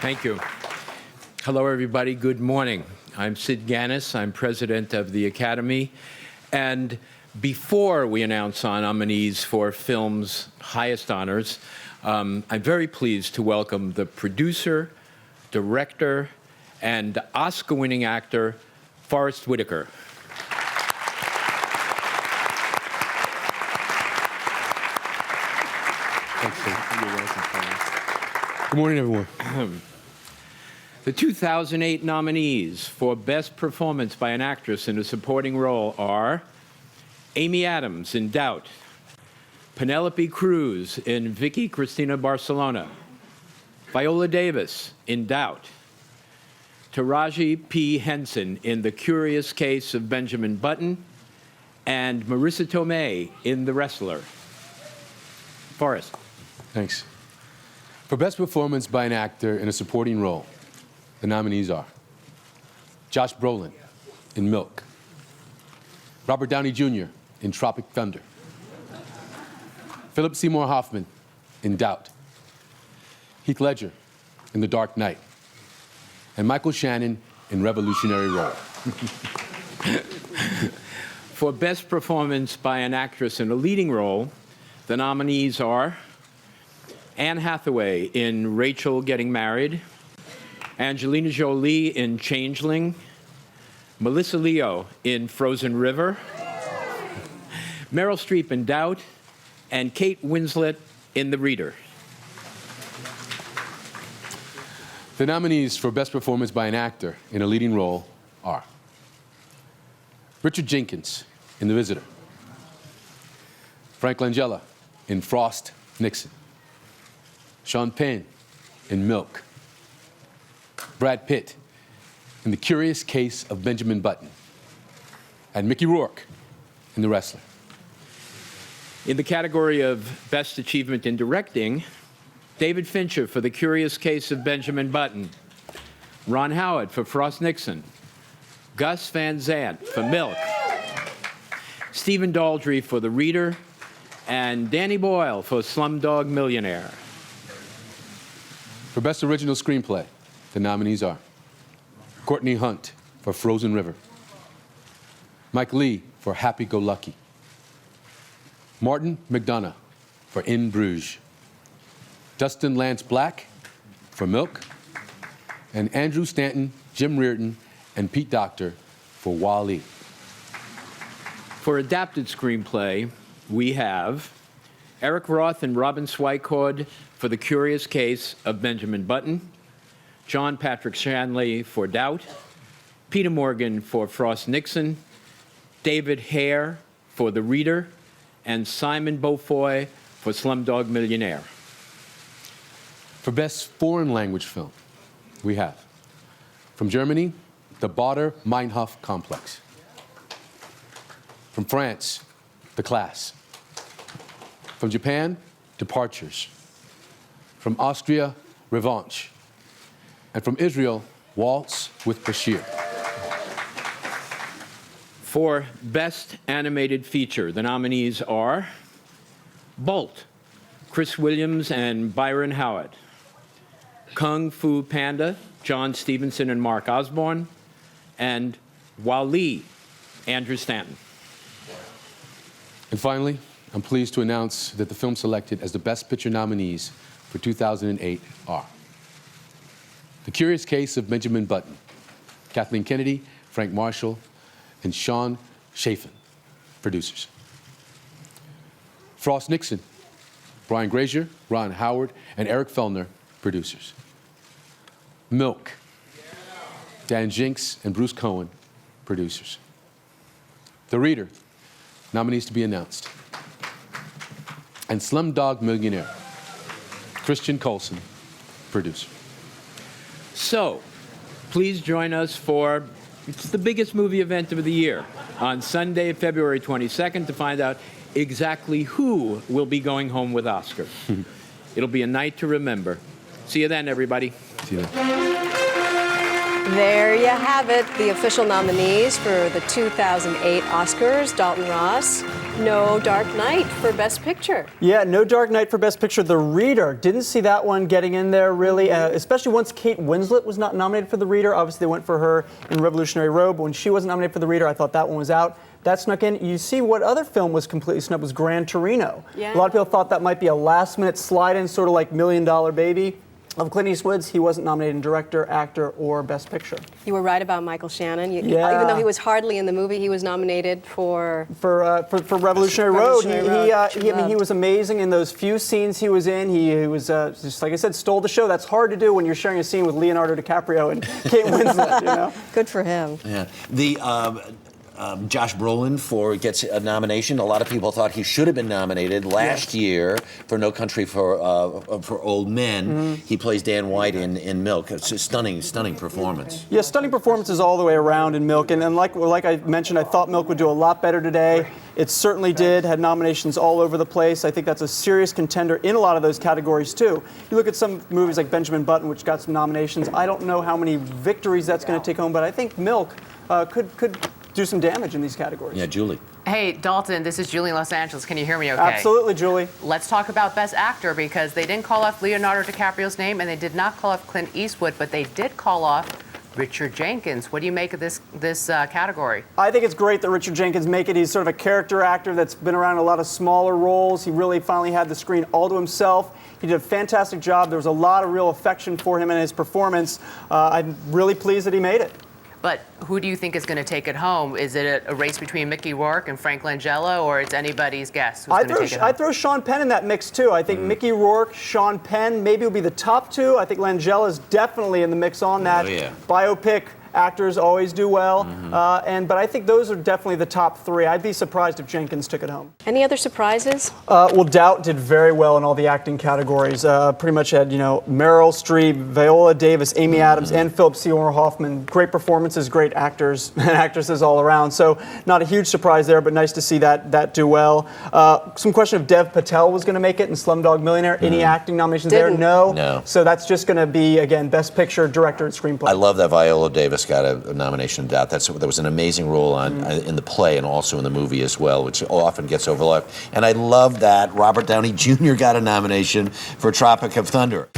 Thank you. Hello, everybody. Good morning. I'm Sid Ganis. I'm president of the Academy. And before we announce our nominees for film's highest honors, I'm very pleased to welcome the producer, director, and Oscar-winning actor, Forest Whitaker. Thanks, Sid. You're welcome, Forrest. Good morning, everyone. The 2008 nominees for Best Performance by an Actress in a Supporting Role are Amy Adams in Doubt, Penelope Cruz in Vicky Cristina Barcelona, Viola Davis in Doubt, Taraji P. Henson in The Curious Case of Benjamin Button, and Marissa Tomei in The Wrestler. Forrest. Thanks. For Best Performance by an Actor in a Supporting Role, the nominees are Josh Brolin in Milk, Robert Downey Jr. in Tropic Thunder, Philip Seymour Hoffman in Doubt, Heath Ledger in The Dark Knight, and Michael Shannon in Revolutionary Road. For Best Performance by an Actress in a Leading Role, the nominees are Anne Hathaway in Rachel Getting Married, Angelina Jolie in Changeling, Melissa Leo in Frozen River, Meryl Streep in Doubt, and Kate Winslet in The Reader. The nominees for Best Performance by an Actor in a Leading Role are Richard Jenkins in The Visitor, Frank Langella in Frost Nixon, Sean Penn in Milk, Brad Pitt in The Curious Case of Benjamin Button, and Mickey Rourke in The Wrestler. In the category of Best Achievement in Directing, David Fincher for The Curious Case of Benjamin Button, Ron Howard for Frost Nixon, Gus Van Sant for Milk, Stephen Daldry for The Reader, and Danny Boyle for Slumdog Millionaire. For Best Original Screenplay, the nominees are Courtney Hunt for Frozen River, Mike Leigh for Happy Go Lucky, Martin McDonagh for In Bruges, Justin Lance Black for Milk, and Andrew Stanton, Jim Reardon, and Pete Docter for Wall-E. For Adapted Screenplay, we have Eric Roth and Robin Swycord for The Curious Case of Benjamin Button, John Patrick Shanley for Doubt, Peter Morgan for Frost Nixon, David Hare for The Reader, and Simon Beaufoy for Slumdog Millionaire. For Best Foreign Language Film, we have from Germany, The Baader Meinhof Complex. From France, The Class. From Japan, Departures. From Austria, Revanche. And from Israel, Waltz with Bashir. For Best Animated Feature, the nominees are Bolt, Chris Williams and Byron Howard, Kung Fu Panda, John Stevenson and Mark Osborne, and Wall-E, Andrew Stanton. And finally, I'm pleased to announce that the film selected as the Best Picture nominees for 2008 are The Curious Case of Benjamin Button, Kathleen Kennedy, Frank Marshall, and Sean Chafin, producers. Frost Nixon, Brian Grazier, Ron Howard, and Eric Fellner, producers. Milk, Dan Jinks and Bruce Cohen, producers. The Reader, nominees to be announced. And Slumdog Millionaire, Christian Coulson, producer. So, please join us for it's the biggest movie event of the year on Sunday, February 22nd, to find out exactly who will be going home with Oscar. It'll be a night to remember. See you then, everybody. See you then. There you have it, the official nominees for the 2008 Oscars. Dalton Ross, No Dark Knight for Best Picture. Yeah, no Dark Knight for Best Picture. The Reader. Didn't see that one getting in there, really, especially once Kate Winslet was not nominated for The Reader. Obviously, they went for her in Revolutionary Road, but when she wasn't nominated for The Reader, I thought that one was out. That snuck in. You see what other film was completely snubbed was Gran Torino. Yeah. A lot of people thought that might be a last-minute slide-in, sort of like Million Dollar Baby. Of Clint Eastwood's, he wasn't nominated in Director, Actor, or Best Picture. You were right about Michael Shannon. Yeah. Even though he was hardly in the movie, he was nominated for Revolutionary Road. Revolutionary Road. He was amazing in those few scenes he was in. He was, just like I said, stole the show. That's hard to do when you're sharing a scene with Leonardo DiCaprio and Kate Winslet, you know? Good for him. Yeah. The Josh Brolin gets a nomination. A lot of people thought he should have been nominated last year for No Country for Old Men. Mm-hmm. He plays Dan White in Milk. It's a stunning performance. Yeah, stunning performances all the way around in Milk. And like I mentioned, I thought Milk would do a lot better today. It certainly did. Had nominations all over the place. I think that's a serious contender in a lot of those categories, too. You look at some movies like Benjamin Button, which got some nominations. I don't know how many victories that's going to take home, but I think Milk could do some damage in these categories. Yeah, Julie. Hey, Dalton, this is Julie in Los Angeles. Can you hear me okay? Absolutely, Julie. Let's talk about Best Actor, because they didn't call off Leonardo DiCaprio's name and they did not call off Clint Eastwood, but they did call off Richard Jenkins. What do you make of this category? I think it's great that Richard Jenkins make it. He's sort of a character actor that's been around a lot of smaller roles. He really finally had the screen all to himself. He did a fantastic job. There was a lot of real affection for him in his performance. I'm really pleased that he made it. But who do you think is going to take it home? Is it a race between Mickey Rourke and Frank Langella, or it's anybody's guess who's going to take it home? I'd throw Sean Penn in that mix, too. I think Mickey Rourke, Sean Penn, maybe will be the top two. I think Langella's definitely in the mix on that. Oh, yeah. Biopic actors always do well. But I think those are definitely the top three. I'd be surprised if Jenkins took it home. Any other surprises? Well, Doubt did very well in all the acting categories. Pretty much had, Meryl Streep, Viola Davis, Amy Adams, and Philip Seymour Hoffman. Great performances, great actors and actresses all around. So not a huge surprise there, but nice to see that do well. Some question if Dev Patel was going to make it in Slumdog Millionaire. Any acting nominations there? No. No. So that's just going to be, again, Best Picture, Director, and Screenplay. I love that Viola Davis got a nomination in Doubt. That was an amazing role in the play and also in the movie as well, which often gets overlooked. And I love that Robert Downey Jr. got a nomination for Tropic of Thunder.